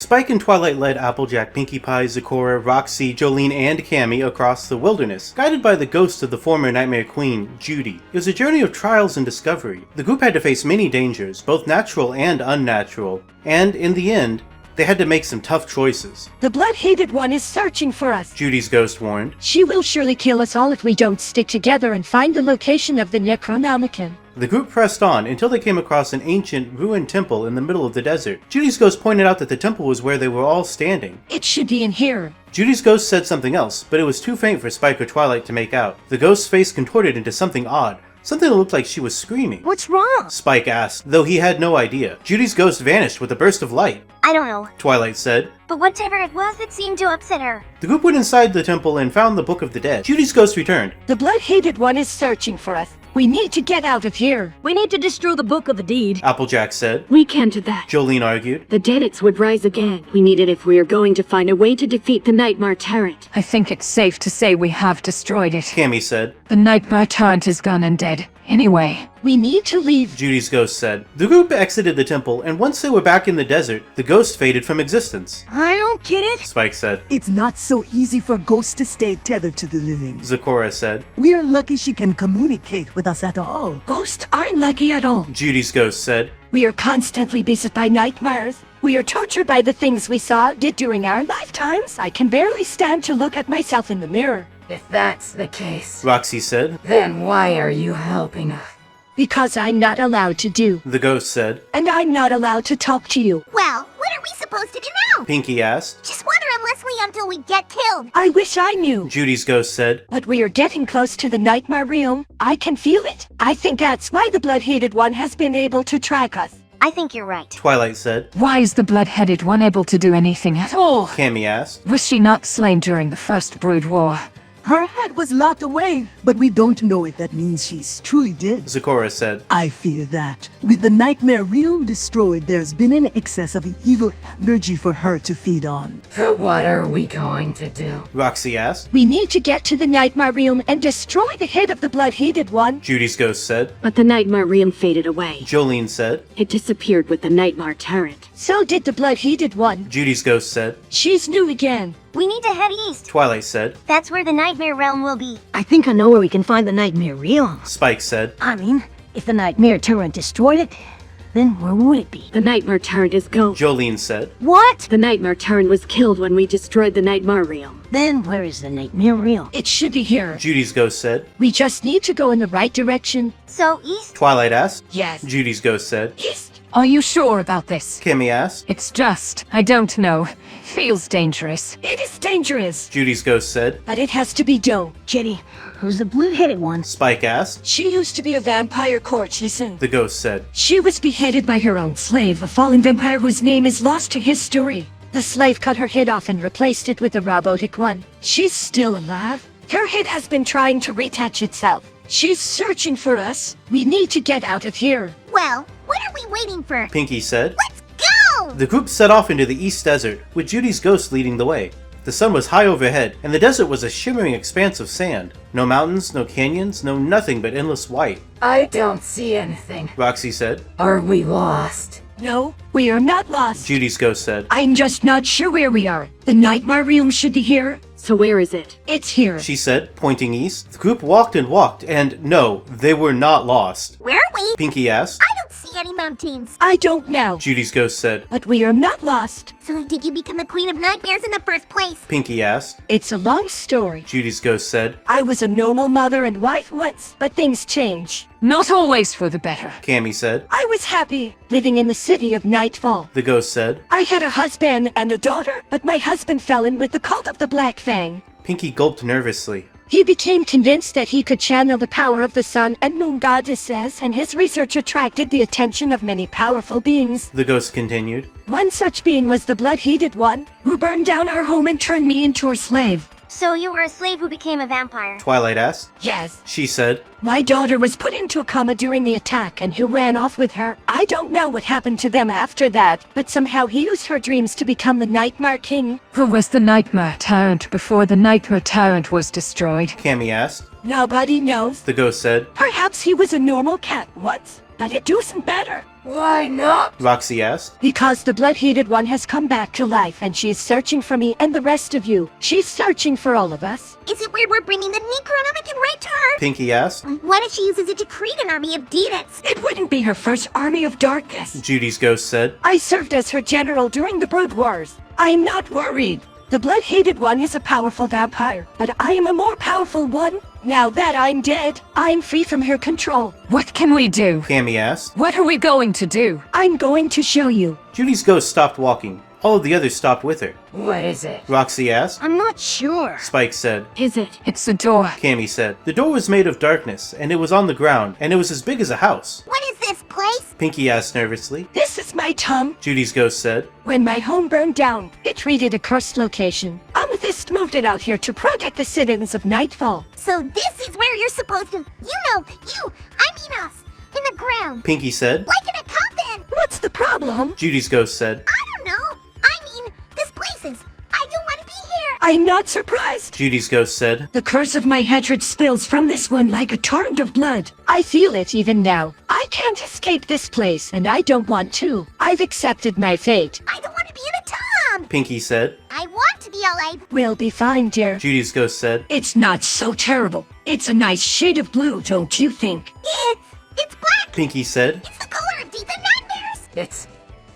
Spike and Twilight led Applejack, Pinkie Pie, Zecora, Roxy, Jolene, and Cammy across the wilderness, guided by the ghost of the former Nightmare Queen, Judy. It was a journey of trials and discovery. The group had to face many dangers, both natural and unnatural, and in the end, they had to make some tough choices. The blood-hated one is searching for us, Judy's ghost warned. She will surely kill us all if we don't stick together and find the location of the Necronomicon. The group pressed on until they came across an ancient, ruined temple in the middle of the desert. Judy's ghost pointed out that the temple was where they were all standing. It should be in here. Judy's ghost said something else, but it was too faint for Spike or Twilight to make out. The ghost's face contorted into something odd. Something that looked like she was screaming. What's wrong? Spike asked, though he had no idea. Judy's ghost vanished with a burst of light. I don't know. Twilight said. But whatever it was, it seemed to upset her. The group went inside the temple and found the Book of the Dead. Judy's ghost returned. The blood-hated one is searching for us. We need to get out of here. We need to destroy the Book of the Deed. Applejack said. We can't do that. Jolene argued. The Deadites would rise again. We need it if we are going to find a way to defeat the Nightmare Tyrant. I think it's safe to say we have destroyed it. Cammy said. The Nightmare Tyrant is gone and dead. Anyway, we need to leave. Judy's ghost said. The group exited the temple, and once they were back in the desert, the ghost faded from existence. I don't get it. Spike said. It's not so easy for ghosts to stay tethered to the living. Zecora said. We're lucky she can communicate with us at all. Ghosts aren't lucky at all. Judy's ghost said. We are constantly beset by nightmares. We are tortured by the things we saw, did during our lifetimes. I can barely stand to look at myself in the mirror. if that's the case, Roxy said. then why are you helping us? Because I'm not allowed to do. The ghost said. And I'm not allowed to talk to you. Well, what are we supposed to do now? Pinkie asked. Just wander endlessly until we get killed. I wish I knew. Judy's ghost said. But we are getting close to the Nightmare Realm. I can feel it. I think that's why the Blood-Hated One has been able to track us. I think you're right. Twilight said. Why is the blood-headed one able to do anything at all? Cammy asked. Was she not slain during the First Brood War? Her head was locked away, but we don't know if that means she's truly dead. Zecora said. I fear that. With the Nightmare Realm destroyed, there's been an excess of evil energy for her to feed on. So what are we going to do? Roxy asked. We need to get to the Nightmare Realm and destroy the head of the Blood-Hated One. Judy's ghost said. But the Nightmare Realm faded away. Jolene said. It disappeared with the Nightmare Tyrant. So did the Blood-Hated One. Judy's ghost said. She's new again. We need to head east. Twilight said. That's where the Nightmare Realm will be. I think I know where we can find the Nightmare Realm. Spike said. I mean, if the Nightmare Tyrant destroyed it, then where would it be? The Nightmare Tyrant is gone. Jolene said. What? The Nightmare Tyrant was killed when we destroyed the Nightmare Realm. Then where is the Nightmare Realm? It should be here. Judy's ghost said. We just need to go in the right direction. So east? Twilight asked. Yes. Judy's ghost said. East. Are you sure about this? Cammy asked. It's just, I don't know. Feels dangerous. It is dangerous. Judy's ghost said. But it has to be done. Jenny, who's the blue-headed one? Spike asked. She used to be a vampire courtesan. The ghost said. She was beheaded by her own slave, a fallen vampire whose name is lost to history. The slave cut her head off and replaced it with a robotic one. She's still alive. Her head has been trying to reattach itself. She's searching for us. We need to get out of here. Well, what are we waiting for? Pinkie said. Let's go! The group set off into the East Desert, with Judy's ghost leading the way. The sun was high overhead, and the desert was a shimmering expanse of sand. No mountains, no canyons, no nothing but endless white. I don't see anything. Roxy said. Are we lost? No, we are not lost. Judy's ghost said. I'm just not sure where we are. The Nightmare Realm should be here. So where is it? It's here. She said, pointing east. The group walked and walked, and no, they were not lost. Where are we? Pinkie asked. I don't see any mountains. I don't know. Judy's ghost said. But we are not lost. So did you become the Queen of Nightmares in the first place? Pinkie asked. It's a long story. Judy's ghost said. I was a normal mother and wife once, but things change. Not always for the better. Cammy said. I was happy living in the city of Nightfall. The ghost said. I had a husband and a daughter, but my husband fell in with the cult of the Black Fang. Pinkie gulped nervously. He became convinced that he could channel the power of the sun and moon goddesses, and his research attracted the attention of many powerful beings. The ghost continued. One such being was the Blood-Hated One, who burned down our home and turned me into her slave. So you were a slave who became a vampire. Twilight asked. Yes. She said. My daughter was put into a coma during the attack, and who ran off with her. I don't know what happened to them after that, but somehow he used her dreams to become the Nightmare King. Who was the Nightmare Tyrant before the Nightmare Tyrant was destroyed? Cammy asked. Nobody knows. The ghost said. Perhaps he was a normal cat once, but it doesn't matter. Why not? Roxy asked. Because the blood-hated one has come back to life and she is searching for me and the rest of you. She's searching for all of us. Is it weird we're bringing the Necronomicon right to her? Pinkie asked. What if she uses it to create an army of demons? It wouldn't be her first army of darkness. Judy's ghost said. I served as her general during the Brood Wars. I am not worried. The blood-hated one is a powerful vampire, but I am a more powerful one. Now that I'm dead, I'm free from her control. What can we do? Cammy asked. What are we going to do? I'm going to show you. Judy's ghost stopped walking. All of the others stopped with her. What is it? Roxy asked. I'm not sure. Spike said. Is it? It's a door. Cammy said. The door was made of darkness, and it was on the ground, and it was as big as a house. What is this place? Pinkie asked nervously. This is my tomb. Judy's ghost said. When my home burned down, it treated a cursed location. Amethyst moved it out here to protect the citizens of Nightfall. So this is where you're supposed to... I mean us. In the ground. Pinkie said. Like in a coffin. What's the problem? Judy's ghost said. I don't know. I mean, this place is... I don't want to be here. I'm not surprised. Judy's ghost said. The curse of my hatred spills from this one like a torrent of blood. I feel it even now. I can't escape this place, and I don't want to. I've accepted my fate. I don't want to be in a tomb. Pinkie said. I want to be alive. We'll be fine, dear. Judy's ghost said. It's not so terrible. It's a nice shade of blue, don't you think? It's black. Pinkie said. It's the color of deep and nightmares.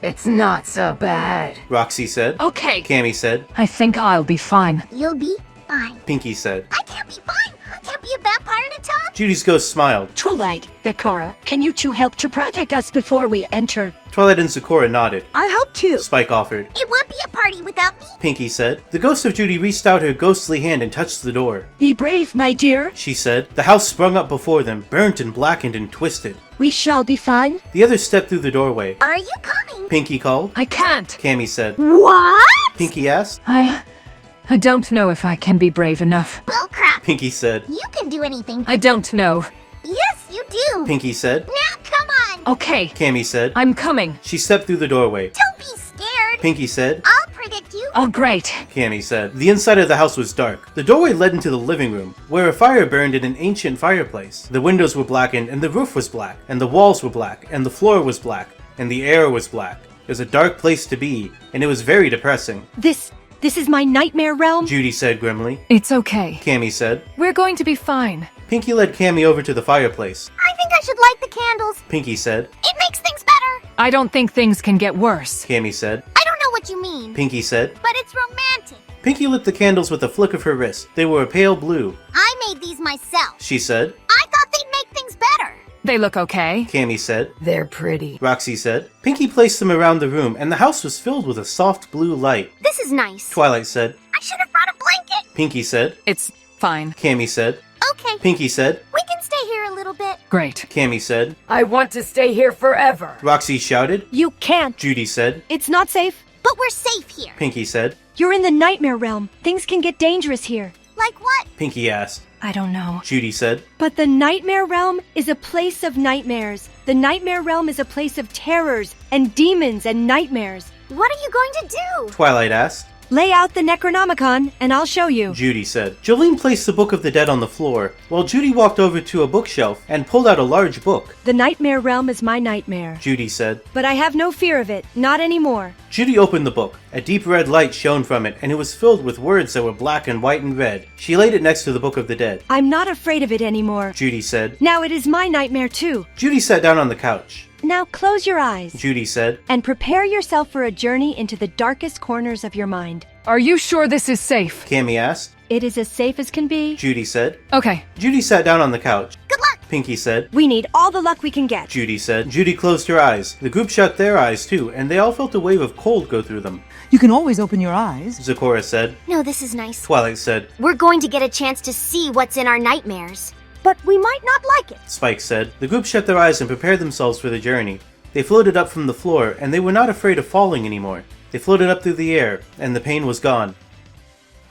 It's not so bad. Roxy said. Okay. Cammy said. I think I'll be fine. You'll be fine. Pinkie said. I can't be fine. I can't be a vampire in a tomb. Judy's ghost smiled. Twilight, Decora, can you two help to protect us before we enter? Twilight and Sakura nodded. I help too. Spike offered. It won't be a party without me. Pinkie said. The ghost of Judy reached out her ghostly hand and touched the door. Be brave, my dear. She said. The house sprung up before them, burnt and blackened and twisted. We shall be fine. The others stepped through the doorway. Are you coming? Pinkie called. I can't. Cammy said. What? Pinkie asked. I don't know if I can be brave enough. Bullcrap. Pinkie said. You can do anything. I don't know. Yes, you do. Pinkie said. Now come on. Okay. Cammy said. I'm coming. She stepped through the doorway. Don't be scared. Pinkie said. I'll predict you. Oh, great. Cammy said. The inside of the house was dark. The doorway led into the living room, where a fire burned in an ancient fireplace. The windows were blackened, and the roof was black, and the walls were black, and the floor was black, and the air was black. It was a dark place to be, and it was very depressing. This is my nightmare realm? Judy said grimly. It's okay. Cammy said. We're going to be fine. Pinkie led Cammy over to the fireplace. I think I should light the candles. Pinkie said. It makes things better. I don't think things can get worse. Cammy said. I don't know what you mean. Pinkie said. But it's romantic. Pinkie lit the candles with a flick of her wrist. They were a pale blue. I made these myself. She said. I thought they'd make things better. They look okay. Cammy said. They're pretty. Roxy said. Pinkie placed them around the room, and the house was filled with a soft blue light. This is nice. Twilight said. I should have brought a blanket. Pinkie said. It's fine. Cammy said. Okay. Pinkie said. We can stay here a little bit. Great. Cammy said. I want to stay here forever. Roxy shouted. You can't. Judy said. It's not safe. But we're safe here. Pinkie said. You're in the nightmare realm. Things can get dangerous here. Like what? Pinkie asked. I don't know. Judy said. But the nightmare realm is a place of nightmares. The nightmare realm is a place of terrors and demons and nightmares. What are you going to do? Twilight asked. Lay out the Necronomicon, and I'll show you. Judy said. Jolene placed the Book of the Dead on the floor, while Judy walked over to a bookshelf and pulled out a large book. The nightmare realm is my nightmare. Judy said. But I have no fear of it. Not anymore. Judy opened the book. A deep red light shone from it, and it was filled with words that were black and white and red. She laid it next to the Book of the Dead. I'm not afraid of it anymore. Judy said. Now it is my nightmare too. Judy sat down on the couch. Now close your eyes. Judy said. And prepare yourself for a journey into the darkest corners of your mind. Are you sure this is safe? Cammy asked. It is as safe as can be. Judy said. Okay. Judy sat down on the couch. Good luck. Pinkie said. We need all the luck we can get. Judy said. Judy closed her eyes. The group shut their eyes too, and they all felt a wave of cold go through them. You can always open your eyes. Zecora said. No, this is nice. Twilight said. We're going to get a chance to see what's in our nightmares. But we might not like it. Spike said. The group shut their eyes and prepared themselves for the journey. They floated up from the floor, and they were not afraid of falling anymore. They floated up through the air, and the pain was gone.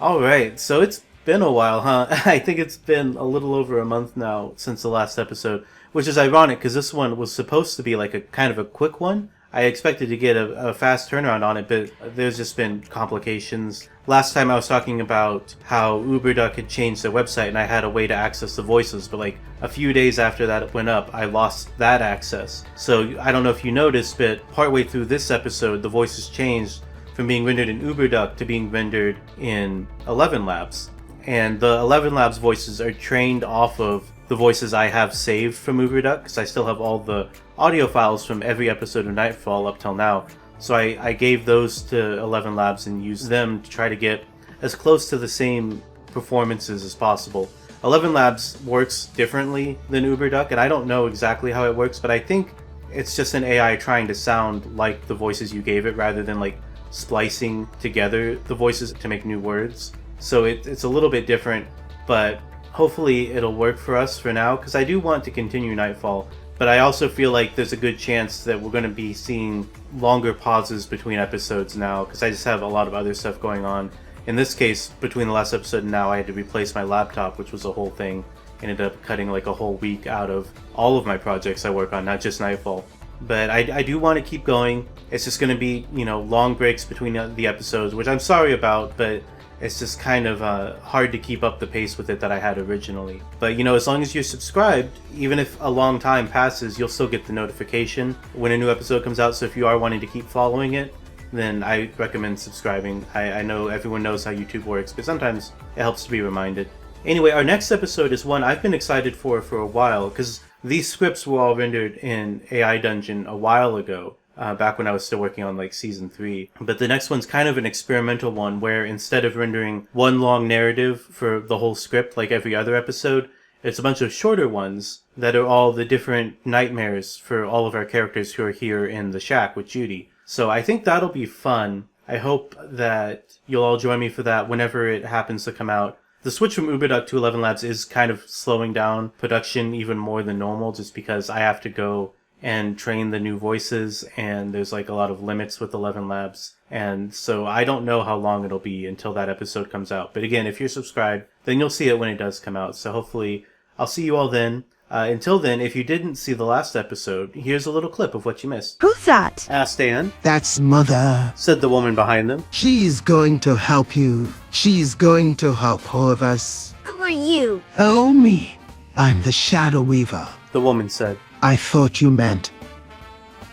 Alright, so it's been a while, huh? I think it's been a little over a month now since the last episode, which is ironic because this one was supposed to be like a kind of a quick one. I expected to get a fast turnaround on it, but there's just been complications. Last time I was talking about how UberDuck had changed their website and I had a way to access the voices, but like a few days after that went up, I lost that access. So I don't know if you noticed, but partway through this episode, the voices changed from being rendered in UberDuck to being rendered in 11 Labs. And the 11 Labs voices are trained off of the voices I have saved from UberDuck, because I still have all the audio files from every episode of Nightfall up till now. So I gave those to 11 Labs and used them to try to get as close to the same performances as possible. 11 Labs works differently than UberDuck, and I don't know exactly how it works, but I think it's just an AI trying to sound like the voices you gave it rather than like splicing together the voices to make new words. So it's a little bit different, but hopefully it'll work for us for now, because I do want to continue Nightfall. But I also feel like there's a good chance that we're going to be seeing longer pauses between episodes now, because I just have a lot of other stuff going on. In this case, between the last episode and now, I had to replace my laptop, which was a whole thing. Ended up cutting like a whole week out of all of my projects I work on, not just Nightfall. But I do want to keep going. It's just going to be, long breaks between the episodes, which I'm sorry about, but it's just kind of hard to keep up the pace with it that I had originally. But as long as you're subscribed, even if a long time passes, you'll still get the notification when a new episode comes out. So if you are wanting to keep following it, then I recommend subscribing. I know everyone knows how YouTube works, but sometimes it helps to be reminded. Anyway, our next episode is one I've been excited for a while, because these scripts were all rendered in AI Dungeon a while ago. Back when I was still working on like season 3. But the next one's kind of an experimental one where instead of rendering one long narrative for the whole script like every other episode, it's a bunch of shorter ones that are all the different nightmares for all of our characters who are here in the shack with Judy. So I think that'll be fun. I hope that you'll all join me for that whenever it happens to come out. The switch from UberDuck to 11 Labs is kind of slowing down production even more than normal, just because I have to go and train the new voices, and there's like a lot of limits with 11 Labs, and so I don't know how long it'll be until that episode comes out. But again, if you're subscribed, then you'll see it when it does come out, so hopefully I'll see you all then. Until then, if you didn't see the last episode, here's a little clip of what you missed. Who's that? Asked Anne. That's Mother, said the woman behind them. She's going to help you. She's going to help all of us. Who are you? Oh, me. I'm the Shadow Weaver. The woman said. I thought you meant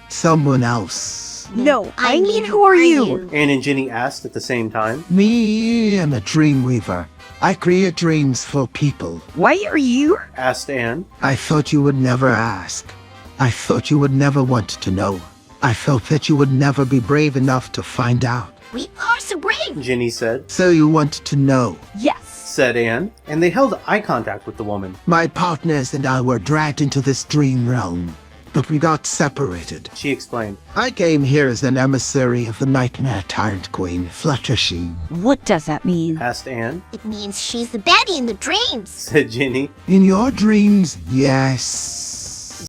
someone else. No, I mean, who are you? Anne and Ginny asked at the same time. Me am a dream weaver. I create dreams for people. Why are you? Asked Anne. I thought you would never ask. I thought you would never want to know. I felt that you would never be brave enough to find out. We are so brave. Ginny said. So you want to know? Yes. Said Anne, and they held eye contact with the woman. My partners and I were dragged into this dream realm, but we got separated. She explained. I came here as an emissary of the Nightmare Tyrant Queen, Fluttershy. What does that mean? Asked Anne. It means she's the baddie in the dreams. Said Ginny. In your dreams, yes.